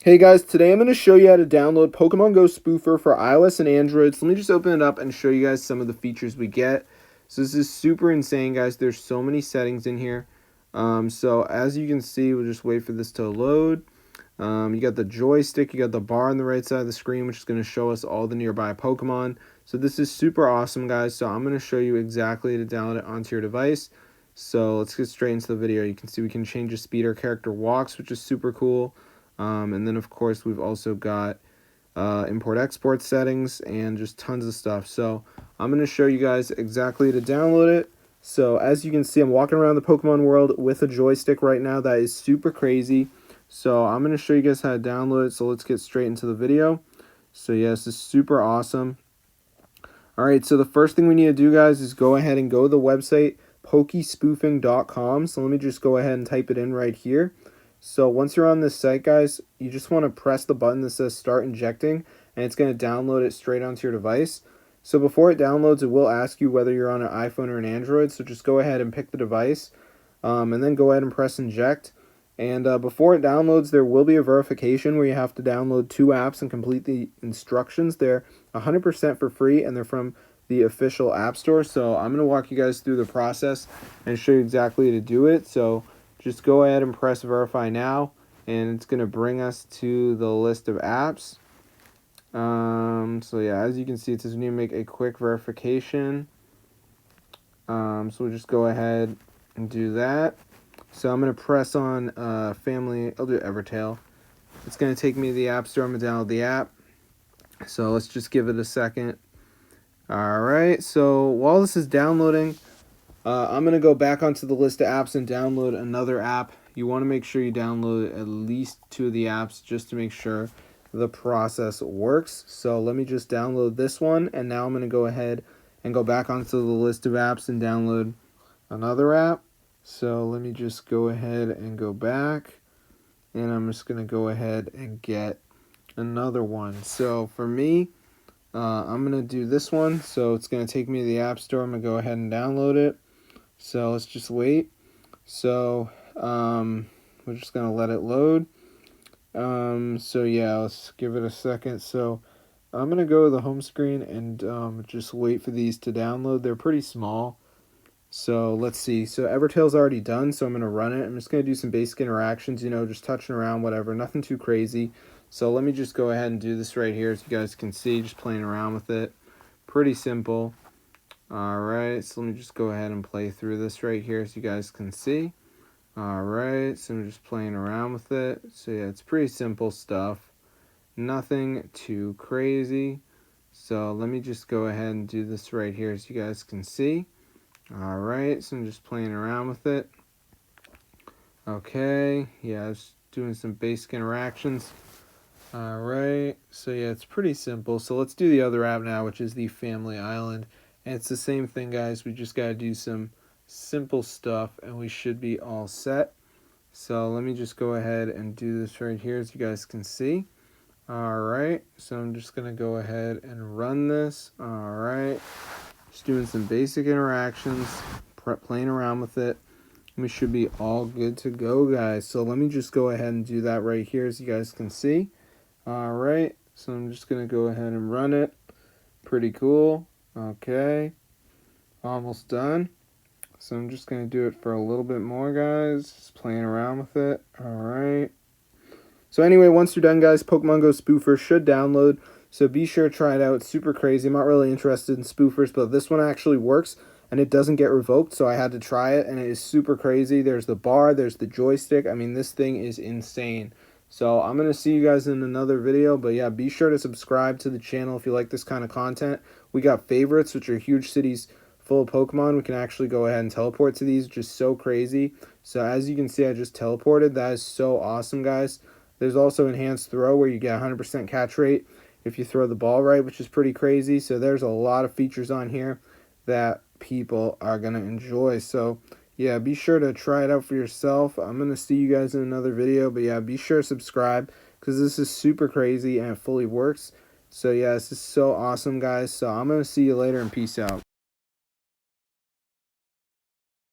Hey guys, today I'm going to show you how to download Pokemon Go Spoofer for iOS and Android. So let me just open it up and show you guys some of the features we get. So this is super insane, guys. There's so many settings in here. So as you can see, we'll just wait for this to load. You got the joystick, you got the bar on the right side of the screen, which is going to show us all the nearby Pokemon. So this is super awesome, guys. So I'm going to show you exactly how to download it onto your device. So let's get straight into the video. You can see we can change the speed our character walks, which is super cool. And then, of course, we've also got import-export settings and just tons of stuff. So I'm going to show you guys exactly how to download it. So as you can see, I'm walking around the Pokemon world with a joystick right now. That is super crazy. So I'm going to show you guys how to download it. So let's get straight into the video. So yeah, this is super awesome. All right, so the first thing we need to do, guys, is go ahead and go to the website pokespoofing.com. So let me just go ahead and type it in right here. So once you're on this site, guys, you just want to press the button that says start injecting, and it's going to download it straight onto your device. So before it downloads, it will ask you whether you're on an iPhone or an Android. So just go ahead and pick the device, and then go ahead and press inject. And before it downloads, there will be a verification where you have to download 2 apps and complete the instructions. They're 100% for free, and they're from the official App Store. So I'm going to walk you guys through the process and show you exactly how to do it. So just go ahead and press verify now, and it's going to bring us to the list of apps. So yeah, as you can see, it says we need to make a quick verification. So we'll just go ahead and do that. So I'm going to press on family. I'll do Evertail. It's going to take me to the App Store. I'm going to download the app. So let's just give it a second. All right, so while this is downloading, I'm going to go back onto the list of apps and download another app. You want to make sure you download at least 2 of the apps just to make sure the process works. So let me just download this one, and now I'm going to go ahead and go back onto the list of apps and download another app. So let me just go ahead and go back, and I'm just going to go ahead and get another one. So for me, I'm going to do this one. So it's going to take me to the App Store. I'm going to go ahead and download it. So let's just wait. So we're just going to let it load. So yeah, let's give it a second. So I'm going to go to the home screen and just wait for these to download. They're pretty small. So let's see. So Evertail's already done, so I'm going to run it. I'm just going to do some basic interactions, just touching around, whatever. Nothing too crazy. So let me just go ahead and do this right here, as you guys can see, just playing around with it. Pretty simple. Alright, so let me just go ahead and play through this right here, as you guys can see. Alright, so I'm just playing around with it. So yeah, it's pretty simple stuff. Nothing too crazy. So let me just go ahead and do this right here, as you guys can see. Alright, so I'm just playing around with it. Okay, yeah, just doing some basic interactions. Alright, so yeah, it's pretty simple. So let's do the other app now, which is the Family Island. And it's the same thing, guys. We just got to do some simple stuff, and we should be all set. So let me just go ahead and do this right here, as you guys can see. Alright, so I'm just going to go ahead and run this. Alright. Just doing some basic interactions, playing around with it. We should be all good to go, guys. So let me just go ahead and do that right here, as you guys can see. Alright, so I'm just going to go ahead and run it. Pretty cool. Okay, almost done. So I'm just going to do it for a little bit more, guys. Just playing around with it. Alright. So anyway, once you're done, guys, Pokemon Go Spoofer should download. So be sure to try it out. It's super crazy. I'm not really interested in spoofers, but this one actually works, and it doesn't get revoked, so I had to try it, and it is super crazy. There's the bar, there's the joystick. I mean, this thing is insane. So I'm going to see you guys in another video, but yeah, be sure to subscribe to the channel if you like this kind of content. We got favorites, which are huge cities full of Pokemon. We can actually go ahead and teleport to these, which is so crazy. So as you can see, I just teleported. That is so awesome, guys. There's also enhanced throw, where you get 100% catch rate if you throw the ball right, which is pretty crazy. So there's a lot of features on here that people are going to enjoy. So yeah, be sure to try it out for yourself. I'm going to see you guys in another video, but yeah, be sure to subscribe, because this is super crazy and it fully works. So yeah, this is so awesome, guys. So I'm going to see you later, and peace out.